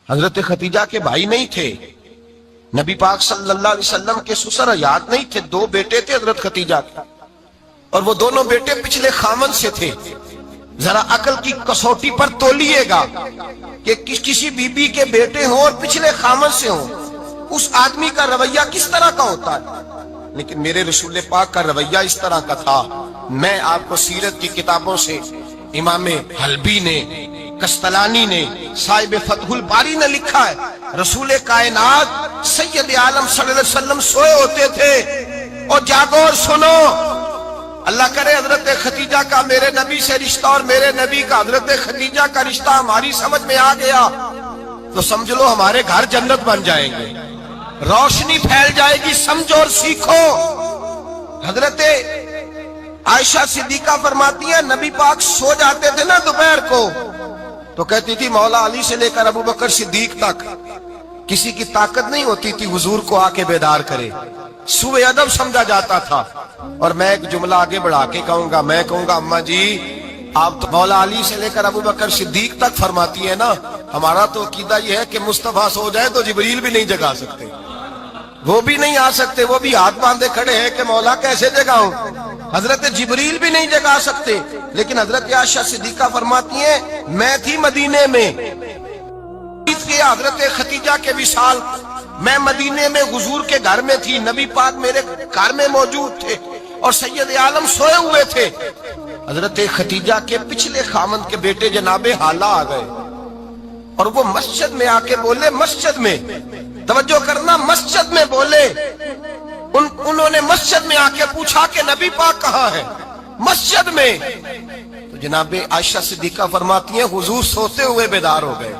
حضرت خدیجہ کے بھائی نہیں تھے، نبی پاک صلی اللہ علیہ وسلم کے سسر حیات نہیں تھے، دو بیٹے تھے حضرت خدیجہ کے، اور وہ دونوں بیٹے پچھلے خامن سے تھے۔ ذرا عقل کی کسوٹی پر تولیے گا کہ کسی بی بی کے بیٹے ہوں اور پچھلے خامن سے ہوں، اس آدمی کا رویہ کس طرح کا ہوتا ہے۔ لیکن میرے رسول پاک کا رویہ اس طرح کا تھا۔ میں آپ کو سیرت کی کتابوں سے امام حلبی نے، کستلانی نے، صاحب فتح الباری نے لکھا ہے، رسول کائنات سید عالم صلی اللہ علیہ وسلم سوئے ہوتے تھے اور جاگو اور سنو، اللہ کرے حضرت خدیجہ کا میرے نبی سے رشتہ اور میرے نبی کا حضرت خدیجہ کا رشتہ ہماری سمجھ میں آ گیا تو سمجھ لو ہمارے گھر جنت بن جائیں گے، روشنی پھیل جائے گی، سمجھو اور سیکھو۔ حضرت عائشہ صدیقہ فرماتی ہے نبی پاک سو جاتے تھے نا دوپہر کو تو کہتی تھی مولا علی سے لے کر ابو بکر صدیق تک کسی کی طاقت نہیں ہوتی تھی حضور کو آ کے بیدار کرے، سوء ادب سمجھا جاتا تھا۔ اور میں ایک جملہ آگے بڑھا کے کہوں گا، میں کہوں گا اماں جی آپ تو مولا علی سے لے کر ابو بکر صدیق تک فرماتی ہے نا، ہمارا تو عقیدہ یہ ہے کہ مصطفیٰ سو جائے تو جبریل بھی نہیں جگا سکتے، وہ بھی نہیں آ سکتے، وہ بھی ہاتھ باندھے کھڑے ہیں کہ مولا کیسے جگاؤں، حضرت جبریل بھی نہیں جگا سکتے۔ لیکن حضرت عائشہ صدیقہ فرماتی ہیں میں تھی مدینے میں حضرت خدیجہ کے وصال، میں مدینے میں حضور کے گھر میں تھی، نبی پاک میرے گھر میں موجود تھے اور سید عالم سوئے ہوئے تھے۔ حضرت خدیجہ کے پچھلے خامن کے بیٹے جناب حالہ آ گئے اور وہ مسجد میں آ کے بولے، مسجد میں توجہ کرنا، مسجد میں بولے، انہوں نے مسجد میں آ کے پوچھا کہ نبی پاک کہاں ہے، مسجد میں۔ تو جناب عائشہ صدیقہ فرماتی ہیں حضور سوتے ہوئے بیدار ہو گئے،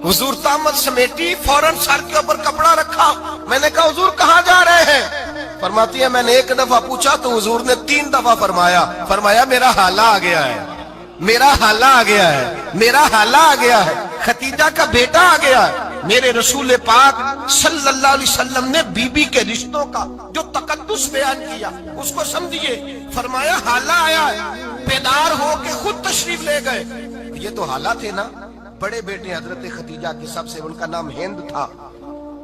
حضور طامت سمیٹی، فوراً سر کے اوپر کپڑا رکھا، میں نے کہا حضور کہاں جا رہے ہیں؟ فرماتی ہے میں نے ایک دفعہ پوچھا تو حضور نے 3 دفعہ فرمایا میرا حالہ آ گیا ہے، میرا حالہ آ گیا ہے، میرا حالہ آ گیا ہے، خدیجہ کا بیٹا آ گیا ہے۔ میرے رسول پاک صلی اللہ علیہ وسلم نے بی بی کے رشتوں کا جو تقدس بیان کیا اس کو سمجھیے، فرمایا حالہ آیا ہے، بیدار ہو کے خود تشریف لے گئے۔ یہ تو حالہ تھے نا، بڑے بیٹے حضرت خدیجہ کے سب سے، ان کا نام ہند تھا،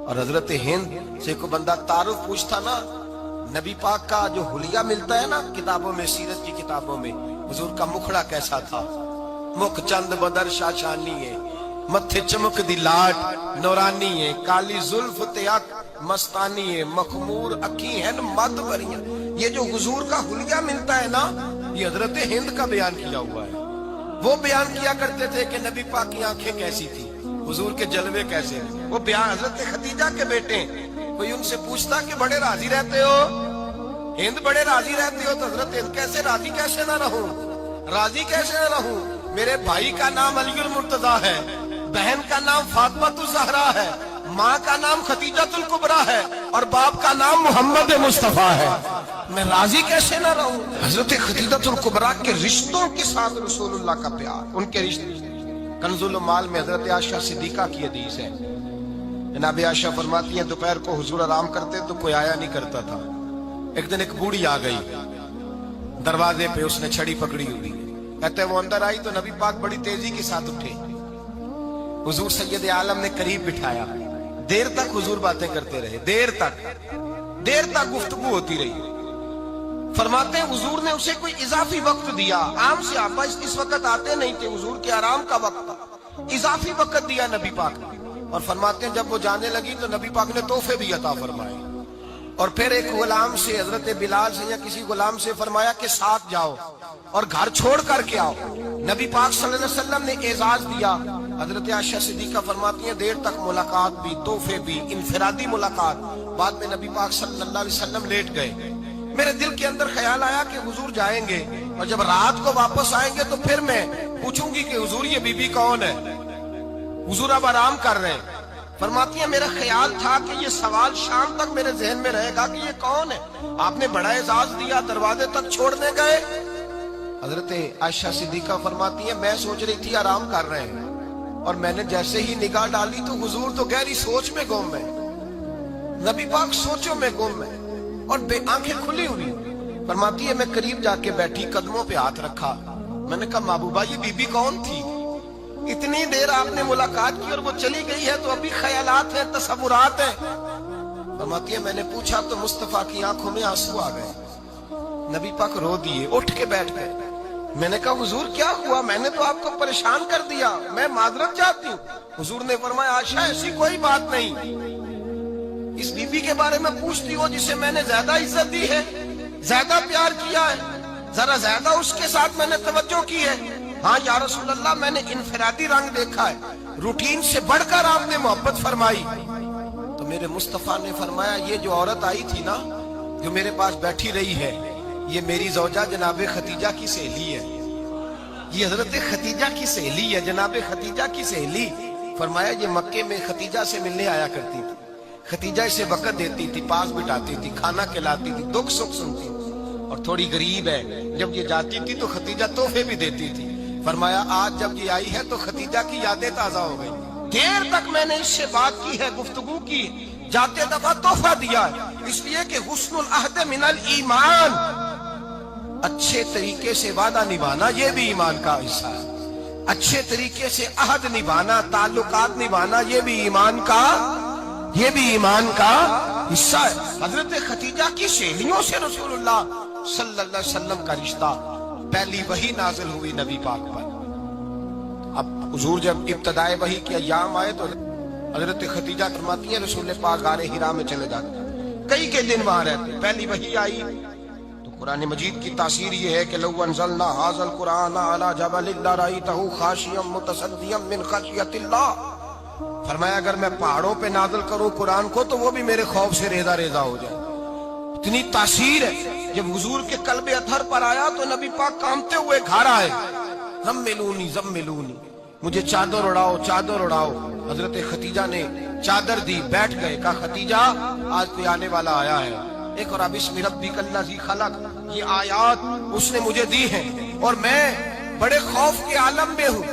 اور حضرت ہند سے کوئی بندہ تعارف پوچھتا نا، نبی پاک کا جو حلیہ ملتا ہے نا کتابوں میں، سیرت کی کتابوں میں، حضور کا مکھڑا کیسا تھا، مکھ چند بدر شاشانی ہے، متھے چمک دی لاٹ نورانی ہے، کالی زلف تیاک مستانی ہے، مخمور اکھی ہیں مد بریاں۔ یہ جو حضور کا حلیہ ملتا ہے نا یہ حضرت ہند کا بیان کیا ہوا ہے۔ وہ بیان کیا کرتے تھے کہ نبی پاک کی آنکھیں کیسی تھی، حضور کے جلوے کیسے ہیں، وہ بیان حضرت خدیجہ کے بیٹے ہیں۔ کوئی ان سے پوچھتا کہ بڑے راضی رہتے ہو، ہند بڑے راضی رہتے ہو، تو حضرت ہند کیسے راضی کیسے نہ رہوں، راضی کیسے نہ رہوں، میرے بھائی کا نام علی المرتضیٰ ہے، بہن کا نام فاطمہ الزہرا ہے، ماں کا نام خدیجۃ الکبریٰ ہے اور باپ کا نام محمد مصطفیٰ ہے، میں راضی کیسے نہ رہوں۔ حضرت خدیجۃ الکبریٰ کے رشتوں کے ساتھ رسول اللہ کا پیار، ان کے رشتے۔ کنز المال میں حضرت عائشہ صدیقہ کی حدیث ہے، جناب عائشہ فرماتی ہیں دوپہر کو حضور آرام کرتے تو کوئی آیا نہیں کرتا تھا۔ ایک دن ایک بوڑھی آ گئی دروازے پہ، اس نے چھڑی پکڑی ہوئی، کہتے وہ اندر آئی تو نبی پاک بڑی تیزی کے ساتھ اٹھے، حضور سید عالم نے قریب بٹھایا، دیر تک حضور باتیں کرتے رہے، دیر تک گفتگو ہوتی رہی۔ فرماتے ہیں حضور نے اسے کوئی اضافی وقت دیا، عام صحابہ اس وقت آتے نہیں تھے، حضور کے آرام کا وقت تھا، اضافی وقت دیا نبی پاک نے۔ اور فرماتے ہیں جب وہ جانے لگی تو نبی پاک نے تحفے بھی عطا فرمائے، اور پھر ایک غلام سے، حضرت بلال سے یا کسی غلام سے فرمایا کہ ساتھ جاؤ اور گھر چھوڑ کر کے آؤ۔ نبی پاک صلی اللہ علیہ وسلم نے اعزاز دیا۔ حضرت عائشہ صدیقہ فرماتی ہیں دیر تک ملاقات بھی، تحفے بھی، انفرادی ملاقات۔ بعد میں نبی پاک صلی اللہ علیہ وسلم لیٹ گئے، میرے دل کے اندر خیال آیا کہ حضور جائیں گے اور جب رات کو واپس آئیں گے تو پھر میں پوچھوں گی کہ حضور یہ بی بی کون ہے، حضور اب آرام کر رہے ہیں۔ فرماتی ہیں میرا خیال تھا کہ یہ سوال شام تک میرے ذہن میں رہے گا کہ یہ کون ہے، آپ نے بڑا اعزاز دیا، دروازے تک چھوڑنے گئے۔ حضرت عائشہ صدیقہ فرماتی ہیں میں سوچ رہی تھی آرام کر رہے ہیں، اور میں نے جیسے ہی نگاہ ڈالی تو حضور تو گہری سوچ میں گم ہے، نبی پاک سوچوں میں گم ہے اور آنکھیں کھلی ہوئی۔ فرماتی ہے میں قریب جا کے بیٹھی، قدموں پہ ہاتھ رکھا، میں نے کہا محبوبہ یہ بی بی کون تھی، اتنی دیر آپ نے ملاقات کی اور وہ چلی گئی ہے تو ابھی خیالات ہیں، تصورات ہیں. فرماتی ہے میں نے پوچھا تو مصطفیٰ کی آنکھوں میں آنسو آ گئے. نبی پاک رو دیے، اٹھ کے بیٹھ گئے. میں نے کہا حضور کیا ہوا؟ میں نے تو آپ کو پریشان کر دیا، میں معذرت چاہتی ہوں. حضور نے فرمایا عائشہ ایسی کوئی بات نہیں، اس بی بی کے بارے میں پوچھتی ہو جسے میں نے زیادہ عزت دی ہے، زیادہ پیار کیا ہے، ذرا زیادہ اس کے ساتھ میں نے توجہ کی ہے. ہاں یا رسول اللہ میں نے انفرادی رنگ دیکھا ہے، روٹین سے بڑھ کر آپ نے محبت فرمائی. تو میرے مصطفیٰ نے فرمایا یہ جو عورت آئی تھی نا، جو میرے پاس بیٹھی رہی ہے، یہ میری زوجہ جناب خدیجہ کی سہیلی ہے. یہ حضرت خدیجہ کی سہیلی ہے، جناب خدیجہ کی سہیلی. فرمایا یہ مکے میں خدیجہ سے ملنے آیا کرتی تھی، خدیجہ اسے وقت دیتی تھی، پاس بٹھاتی تھی، کھانا کھلاتی تھی، دکھ سکھ سنتی تھی. اور تھوڑی غریب ہے، جب یہ جاتی تھی تو خدیجہ تحفے بھی دیتی تھی. فرمایا آج جب یہ آئی ہے تو خدیجہ کی یادیں تازہ ہو گئی. دیر تک میں نے اس سے بات کی ہے، گفتگو کی، جاتے دفعہ تحفہ دیا ہے، اس لیے کہ حسن العہد من الایمان، اچھے طریقے سے وعدہ نبھانا یہ بھی ایمان کا حصہ ہے. اچھے طریقے سے عہد نبھانا، تعلقات نبھانا یہ بھی ایمان کا حصہ ہے. حضرت خدیجہ کی سہیلیوں سے رسول اللہ صلی اللہ علیہ وسلم کا رشتہ. پہلی وحی نازل ہوئی نبی پاک پر. اب حضور جب ابتدائے وحی کے ایام آئے تو حضرت خدیجہ فرماتی ہیں رسول پاک غار حرا میں چلے جاتے، کئی کے دن وہاں رہتے. پہلی وحی آئی تو قرآن مجید کی تاثیر یہ ہے کہ لو انزلنا ھذا القرآن علی جبل لرأیتہ خاشعا متصدعا من خشیۃ اللہ. فرمایا اگر میں پہاڑوں پہ نازل کروں قرآن کو تو وہ بھی میرے خوف سے ریزہ ریزہ ہو جائے. اتنی تاثیر ہے. جب حضور کے قلب اطہر پر آیا تو نبی پاک کانپتے ہوئے گھر آئے. زملونی مجھے چادر اڑاؤ، چادر اڑاؤ. حضرت خدیجہ نے چادر دی، بیٹھ گئے. کہا خدیجہ آج کوئی آنے والا آیا ہے. ایک اور بسم ربک الذی خلق، یہ آیات اس نے مجھے دی ہیں اور میں بڑے خوف کے عالم میں ہوں.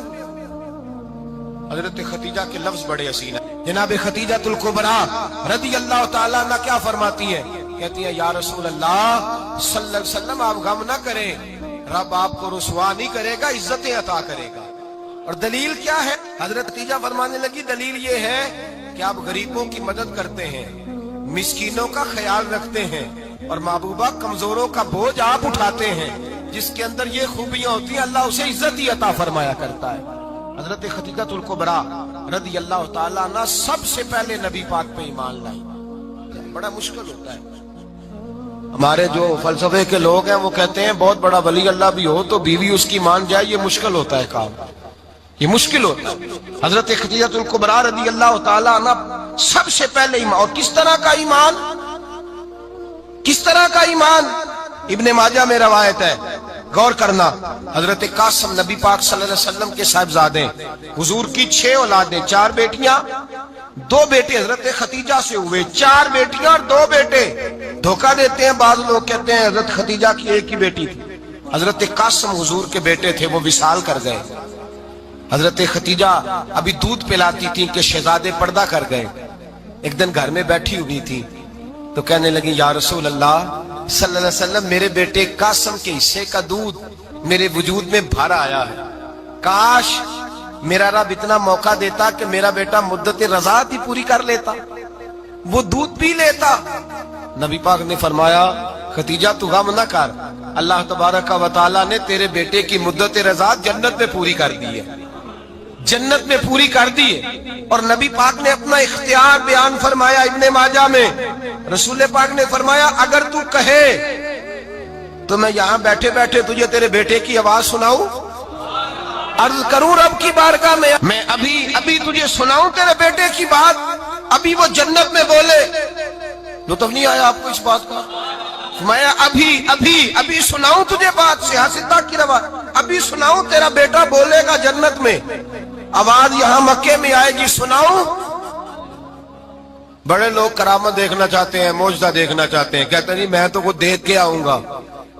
حضرت خدیجہ کے لفظ بڑے حسین ہیں. جناب خدیجہ الکبریٰ رضی اللہ تعالیٰ عنہ کیا فرماتی ہے؟ کہتی ہے یا رسول اللہ صلی اللہ علیہ وسلم آپ غم نہ کریں، رب آپ کو رسوا نہیں کرے گا، عزتیں عطا کرے گا. اور دلیل کیا ہے؟ حضرت خدیجہ فرمانے لگی دلیل یہ ہے کہ آپ غریبوں کی مدد کرتے ہیں، مسکینوں کا خیال رکھتے ہیں، اور محبوبہ کمزوروں کا بوجھ آپ اٹھاتے ہیں. جس کے اندر یہ خوبیاں ہوتی ہیں اللہ اسے عزت ہی عطا فرمایا کرتا ہے. حضرت خدیجہ الکبریٰ رضی اللہ تعالیٰ عنہ سب سے پہلے نبی پاک پہ ایمان لائی. بڑا مشکل ہوتا ہے. ہمارے جو فلسفے کے لوگ ہیں وہ کہتے ہیں بہت بڑا ولی اللہ بھی ہو تو بیوی اس کی مان جائے، یہ مشکل ہوتا ہے کام، یہ مشکل ہوتا ہے. حضرت خدیجہ الکبریٰ رضی اللہ تعالیٰ عنہ سب سے پہلے ایمان. اور کس طرح کا ایمان؟ کس طرح کا ایمان؟ ابن ماجہ میں روایت ہے، غور کرنا. حضرت قاسم نبی پاک صلی اللہ علیہ وسلم کے صاحبزادے، حضور کی 6 اولادیں، 4 بیٹیاں 2 بیٹے حضرت خدیجہ سے ہوئے. 4 بیٹیاں اور 2 بیٹے. دھوکہ دیتے ہیں بعض لوگ، کہتے ہیں حضرت خدیجہ کی ایک ہی بیٹی تھی. حضرت قاسم حضور کے بیٹے تھے، وہ وصال کر گئے. حضرت خدیجہ ابھی دودھ پلاتی تھی کہ شہزادے پردہ کر گئے. ایک دن گھر میں بیٹھی ہوئی تھی تو کہنے لگی یا رسول اللہ صلی اللہ علیہ وسلم میرے بیٹے قاسم کے حصے کا دودھ میرے وجود میں بھر آیا ہے، کاش میرا رب اتنا موقع دیتا کہ میرا بیٹا مدت رضاعت ہی پوری کر لیتا، وہ دودھ پی لیتا. نبی پاک نے فرمایا خدیجہ تو غم نہ کر، اللہ تبارک و تعالیٰ نے تیرے بیٹے کی مدت رضاعت جنت میں پوری کر دی ہے، جنت میں پوری کر دی ہے. اور نبی پاک نے اپنا اختیار بیان فرمایا ابن ماجہ میں. رسول پاک نے فرمایا اگر تو کہے تو میں یہاں بیٹھے بیٹھے تجھے تیرے بیٹے کی آواز سناؤں، عرض کروں رب کی بارگاہ میں ابھی تجھے سناؤں تیرے بیٹے کی بات، ابھی وہ جنت میں بولے. لطف نہیں آیا آپ کو اس بات کا؟ میں ابھی سناؤں تجھے بات، سیاستہ کی روایت، ابھی سناؤں تیرا بیٹا بولے گا جنت میں، آواز یہاں مکے میں آئے گی، سناؤں. بڑے لوگ کرامت دیکھنا چاہتے ہیں، معجزہ دیکھنا چاہتے ہیں، کہتے ہیں میں تو وہ دیکھ کے آؤں گا.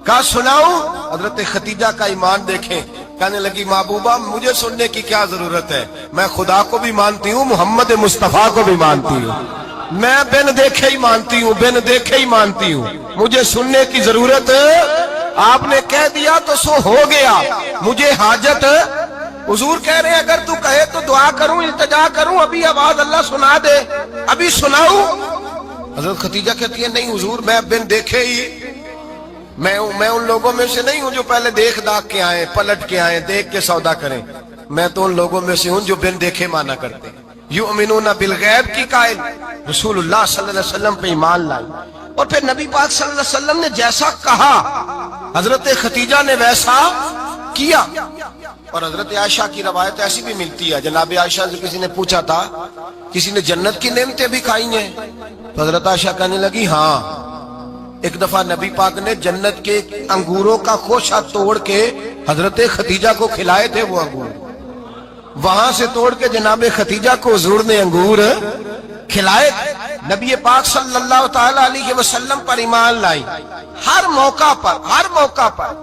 کہا سناؤں. حضرت خدیجہ کا ایمان دیکھیں، کہنے لگی محبوبہ مجھے سننے کی کیا ضرورت ہے، میں خدا کو بھی مانتی ہوں، محمد مصطفیٰ کو بھی مانتی ہوں، میں بن دیکھے ہی مانتی ہوں، بن دیکھے ہی مانتی ہوں، مجھے سننے کی ضرورت آپ نے کہہ دیا تو سو ہو گیا، مجھے حاجت حضور کہہ رہے ہیں اگر تو کہے تو دعا کروں، التجا کروں، ابھی آواز اللہ سنا دے، ابھی سناؤں؟ حضرت ختیجہ کہتی ہے نہیں حضور، میں بن دیکھے ہی میں ان لوگوں میں سے نہیں ہوں جو پہلے دیکھ داکھ کے آئیں، پلٹ کے آئیں، دیکھ کے سودا کریں، میں تو ان لوگوں میں سے ہوں جو بن دیکھے مانا کرتے ہیں۔ یؤمنون بالغیب کی قائل، رسول اللہ صلی اللہ علیہ وسلم پہ ایمان لائی، اور پھر نبی پاک صلی اللہ علیہ وسلم نے جیسا کہا حضرت ختیجہ نے ویسا کیا۔ اور حضرت عائشہ کی روایت ایسی بھی ملتی ہے، جناب عائشہ سے کسی نے پوچھا تھا کسی نے جنت کی نعمتیں بھی کھائی ہیں؟ تو حضرت عائشہ کہنے لگی ہاں، ایک دفعہ نبی پاک نے جنت کے انگوروں کا خوشہ توڑ کے حضرت ختیجہ کو کھلائے تھے، وہ انگور وہاں سے توڑ کے جناب ختیجہ کو حضور نے انگور کھلائے تھے۔ نبی پاک صلی اللہ تعالی علیہ وسلم پر ایمان لائی، ہر موقع پر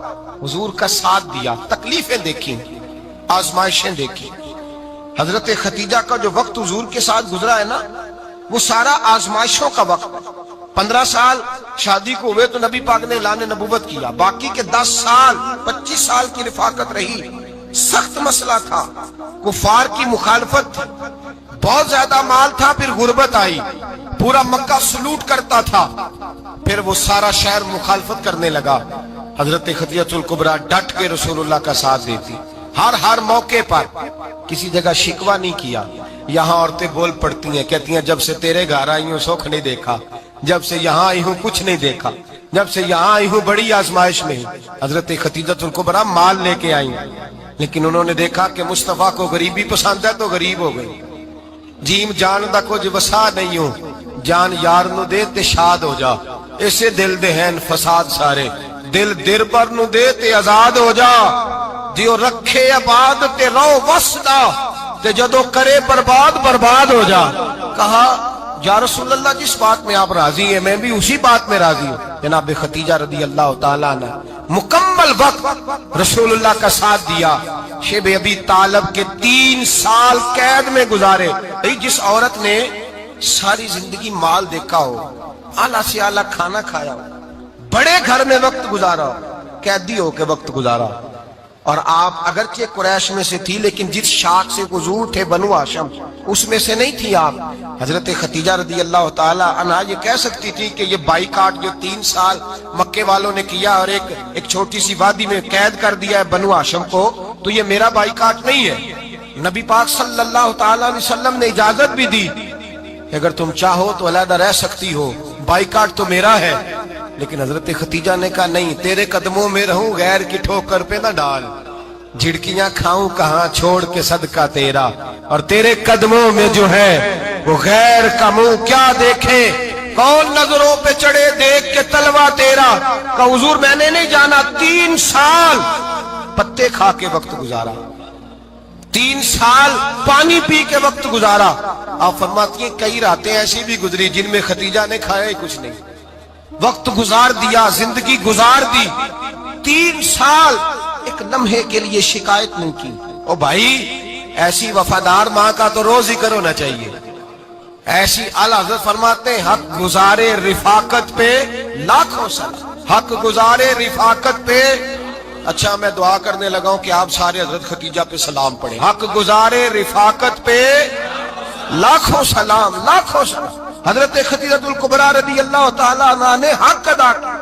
حضور کا ساتھ دیا، تکلیفیں دیکھی، آزمائشیں دیکھی۔ حضرت ختیجہ کا جو وقت حضور کے ساتھ گزرا ہے نا، وہ سارا آزمائشوں کا وقت۔ 15 سال شادی کو ہوئے تو نبی پاک نے اعلان نبوت کیا، باقی کے 10 سال 25 سال کی رفاقت رہی، سخت مسئلہ تھا، کفار کی مخالفت تھی، بہت زیادہ مال تھا، پھر غربت آئی، پورا مکہ سلوٹ کرتا تھا، پھر وہ سارا شہر مخالفت کرنے لگا۔ حضرت خدیجہ الکبریٰ ڈٹ کے رسول اللہ کا ساتھ دیتی، ہر موقع پر کسی جگہ شکوہ نہیں کیا۔ یہاں عورتیں بول پڑتی ہیں، کہتی ہیں جب سے تیرے گھر آئی ہوں سکھ نہیں دیکھا، جب سے یہاں آئی ہوں کچھ نہیں دیکھا، جب سے یہاں آئی ہوں بڑی آزمائش میں ہوں۔ حضرت خدیجہ الکبریٰ مال لے کے آئی، لیکن انہوں نے دیکھا کہ مصطفیٰ کو غریبی پسند ہے تو غریب ہو گئی۔ جیم جان دا کچھ وسا نہیں ہوں، جان یار نو دے تے شاد ہو جا، اسے دل دے ہیں فساد سارے، دل در پر نو دے تے آزاد ہو جا، دیو رکھے آباد تے رو وسدا تے جدو کرے برباد ہو جا۔ کہا یا رسول اللہ جس بات میں آپ راضی ہیں میں بھی اسی بات میں راضی ہوں۔ جناب ختیجہ رضی اللہ تعالیٰ عنہ مکمل وقت رسول اللہ کا ساتھ دیا۔ شیب ابی طالب کے 3 سال قید میں گزارے۔ جس عورت نے ساری زندگی مال دیکھا ہو، اعلیٰ سے اعلیٰ کھانا کھایا ہو، بڑے گھر میں وقت گزارا ہو، قیدی ہو کے وقت گزارا، اور آپ اگرچہ قریش میں سے تھی لیکن جس شاخ سے حضور تھے بنو ہاشم اس میں سے نہیں تھی آپ۔ حضرت ختیجہ رضی اللہ تعالی عنہا یہ کہہ سکتی تھی کہ یہ بائیکاٹ جو 3 سال مکے والوں نے کیا اور ایک چھوٹی سی وادی میں قید کر دیا ہے بنو ہاشم کو، تو یہ میرا بائیکاٹ نہیں ہے۔ نبی پاک صلی اللہ تعالی علیہ وسلم نے اجازت بھی دی کہ اگر تم چاہو تو علیحدہ رہ سکتی ہو، بائیکاٹ تو میرا ہے۔ لیکن حضرت ختیجہ نے کہا نہیں، تیرے قدموں میں رہوں، غیر کی ٹھوکر پہ نہ ڈال، جھڑکیاں کھاؤں کہاں چھوڑ کے صدقہ تیرا، اور تیرے قدموں میں جو ہے وہ غیر کا منہ کیا دیکھے، کون نظروں پہ چڑھے دیکھ کے تلوا تیرا۔ کہ حضور میں نے نہیں جانا، 3 سال پتے کھا کے وقت گزارا، 3 سال پانی پی کے وقت گزارا۔ آپ فرماتی ہیں کئی راتیں ایسی بھی گزری جن میں ختیجہ نے کھایا ہی کچھ نہیں، وقت گزار دیا، زندگی گزار دی۔ 3 سال ایک لمحے کے لیے شکایت نہیں کی۔ او بھائی ایسی وفادار ماں کا تو روز ذکر ہونا چاہیے۔ ایسی اعلیٰ حضرت فرماتے ہیں حق گزارے رفاقت پہ لاکھوں سلام، حق گزارے رفاقت پہ۔ اچھا میں دعا کرنے لگا ہوں کہ آپ سارے حضرت ختیجہ پہ سلام پڑھیں۔ حق گزارے رفاقت پہ لاکھوں سلام، لاکھوں سلام۔ حضرت خدیجہ الکبریٰ رضی اللہ تعالیٰ عنہ نے حق ادا کیا،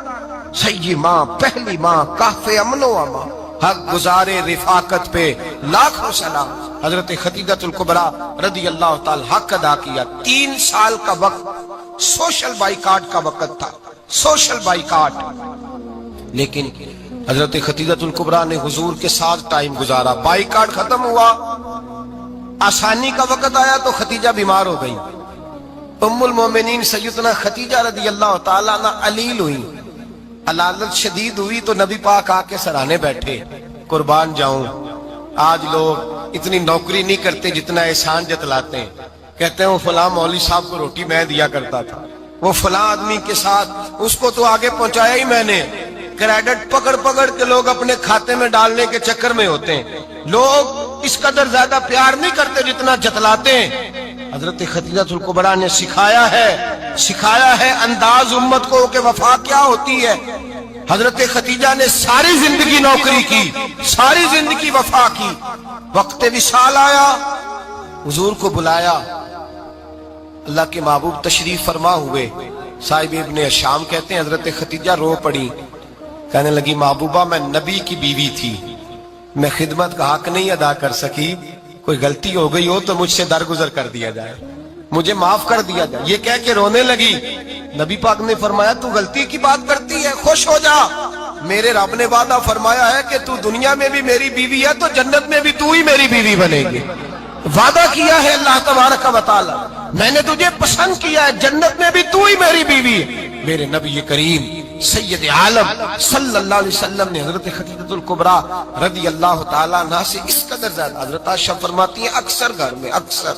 سیدی ماں، پہلی ماں، کہف امن و امان، حق گزارے رفاقت پہ لاکھوں سلام۔ حضرت خدیجہ الکبریٰ رضی اللہ تعالی حق ادا کیا۔ 3 سال کا وقت سوشل بائیکاٹ کا وقت تھا، سوشل بائیکاٹ۔ لیکن حضرت خدیجہ الکبریٰ نے حضور کے ساتھ ٹائم گزارا، بائیکاٹ ختم ہوا، آسانی کا وقت آیا تو ختیجہ بیمار ہو گئی۔ ام المومنین سیدنا ختیجہ رضی اللہ تعالیٰ عنہ علیل ہوئی، علالت شدید ہوئی تو نبی پاک آ کے سرانے بیٹھے۔ قربان جاؤں، آج لوگ اتنی نوکری نہیں کرتے جتنا احسان جتلاتے ہیں۔ کہتے ہیں وہ فلاں مولوی صاحب کو روٹی میں دیا کرتا تھا، وہ فلاں آدمی کے ساتھ اس کو تو آگے پہنچایا ہی میں نے۔ کریڈٹ پکڑ پکڑ کے لوگ اپنے کھاتے میں ڈالنے کے چکر میں ہوتے ہیں۔ لوگ اس قدر زیادہ پیار نہیں کرتے جتنا جتلاتے ہیں۔ حضرت خدیجہ الکبریٰ نے سکھایا ہے انداز امت کو کہ وفا کیا ہوتی ہے۔ حضرت خدیجہ نے ساری زندگی نوکری کی، ساری زندگی وفا کی، وقت وصال آیا، حضور کو بلایا، اللہ کے محبوب تشریف فرما ہوئے۔ صاحب ابن شام کہتے ہیں حضرت خدیجہ رو پڑی، کہنے لگی محبوبہ میں نبی کی بیوی تھی، میں خدمت کا حق نہیں ادا کر سکی، کوئی غلطی ہو گئی ہو تو مجھ سے درگزر کر دیا جائے، مجھے معاف کر دیا جائے۔ یہ کہہ کے رونے لگی۔ نبی پاک نے فرمایا تو غلطی کی بات کرتی ہے، خوش ہو جا، میرے رب نے وعدہ فرمایا ہے کہ تو دنیا میں بھی میری بیوی ہے تو جنت میں بھی تو ہی میری بیوی بنے گی۔ وعدہ کیا ہے اللہ تبارک و تعالی، میں نے تجھے پسند کیا ہے، جنت میں بھی تو ہی میری بیوی ہے۔ میرے نبی کریم سید عالم صلی اللہ علیہ وسلم نے حضرت خدیجہ الکبریٰ رضی اللہ تعالیٰ عنہ سے اس قدر زیادہ، حضرت عائشہ فرماتی ہیں اکثر گھر میں اکثر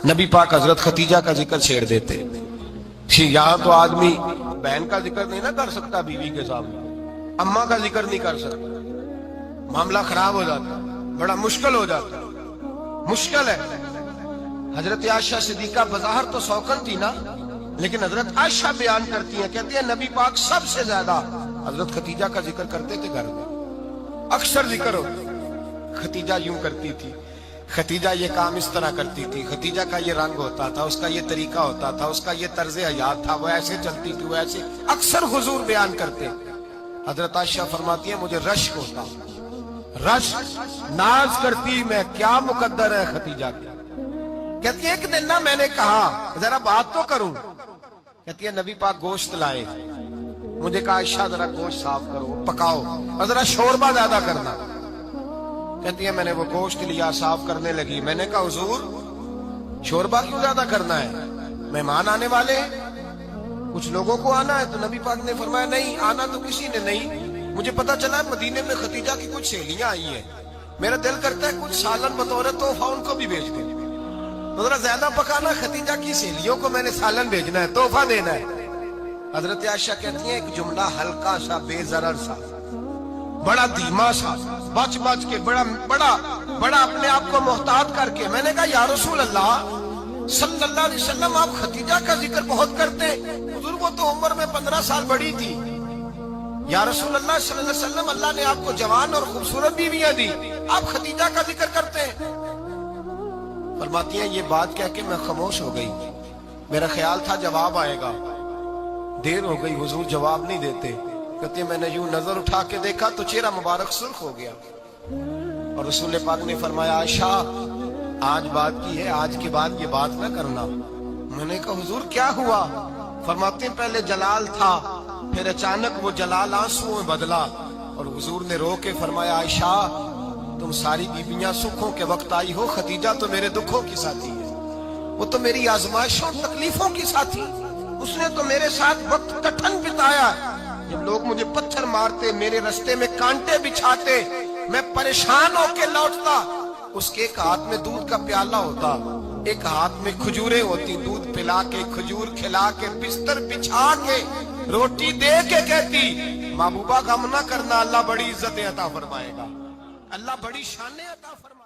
نبی پاک حضرت خدیجہ کا ذکر چھیڑ دیتے۔ یہاں تو آدمی بہن کا ذکر نہیں نہ کر سکتا بیوی کے سامنے، اماں کا ذکر نہیں کر سکتا، معاملہ خراب ہو جاتا، بڑا مشکل ہو جاتا، مشکل ہے۔ حضرت عائشہ صدیقہ بظاہر تو سوکن تھی نا، لیکن حضرت عائشہ بیان کرتی ہیں، کہتی ہیں نبی پاک سب سے زیادہ حضرت خدیجہ کا ذکر کرتے تھے گھر میں، اکثر ذکر ہوتا۔ خدیجہ یوں کرتی تھی، خدیجہ یہ کام اس طرح کرتی تھی، خدیجہ کا یہ رنگ ہوتا تھا، اس کا یہ طریقہ ہوتا تھا، اس کا یہ طرز حیات تھا، وہ ایسے چلتی تھی، وہ ایسے، اکثر حضور بیان کرتے۔ حضرت عائشہ فرماتی ہیں مجھے رشک ہوتا، رشک، ناز کرتی میں، کیا مقدر ہے خدیجہ کی۔ کہتی ہے ایک دن نا میں نے کہا ذرا بات تو کروں، کہتی ہے نبی پاک گوشت لائے، مجھے کہا عائشہ ذرا گوشت صاف کرو، پکاؤ اور ذرا شوربہ زیادہ کرنا۔ کہتی ہے میں نے وہ گوشت لیا، صاف کرنے لگی، میں نے کہا حضور شوربہ کیوں زیادہ کرنا ہے، مہمان آنے والے ہیں، کچھ لوگوں کو آنا ہے۔ تو نبی پاک نے فرمایا نہیں، آنا تو کسی نے نہیں، مجھے پتا چلا مدینے میں خدیجہ کی کچھ سہیلیاں آئی ہیں، میرا دل کرتا ہے کچھ سالن بطور تحفہ ان کو بھی بھیج دیں، تو ذرا زیادہ پکانا، خدیجہ کی سہیلیوں کو میں نے سالن بھیجنا ہے، تحفہ دینا ہے۔ حضرت عائشہ کہتی ہیں ایک جملہ ہلکا سا، بے ضرر سا، بڑا دھیما سا، بچ کے بڑا اپنے آپ کو محتاط کر کے، میں نے کہا یا رسول اللہ صلی اللہ علیہ وسلم آپ خدیجہ کا ذکر بہت کرتے، حضور وہ تو عمر میں 15 سال بڑی تھی، یا رسول اللہ صلی اللہ علیہ وسلم اللہ نے آپ کو جوان اور خوبصورت بیویاں دی، آپ خدیجہ کا ذکر کرتے ہیں۔ فرماتی ہیں یہ بات کہہ کے میں خاموش ہو گئی، میرا خیال تھا جواب آئے گا، دیر ہو گئی، حضور جواب نہیں دیتے۔ کہتے ہیں میں نے یوں نظر اٹھا کے دیکھا تو چہرہ مبارک سرخ ہو گیا، اور رسول پاک نے فرمایا عائشہ آج بات کی ہے، آج کے بعد یہ بات نہ کرنا۔ میں نے کہا حضور کیا ہوا؟ فرماتے ہیں پہلے جلال تھا، پھر اچانک وہ جلال آنسوں میں بدلا، اور حضور نے رو کے فرمایا عائشہ تم ساری بیویاں سکھوں کے وقت آئی ہو، خدیجہ تو میرے دکھوں کی ساتھی ہے، وہ تو میری آزمائشوں تکلیفوں کی ساتھی، اس نے تو میرے ساتھ وقت کٹھن بتایا، جب لوگ مجھے پتھر مارتے، میرے رستے میں کانٹے بچھاتے، میں پریشان ہو کے لوٹتا، اس کے ایک ہاتھ میں دودھ کا پیالہ ہوتا، ایک ہاتھ میں کھجوریں ہوتی، دودھ پلا کے، کھجور کھلا کے، بستر بچھا کے، روٹی دے کے کہتی محبوبہ غم نہ کرنا، اللہ بڑی عزتیں عطا فرمائے گا، اللہ بڑی شانیں عطا فرمائے گا۔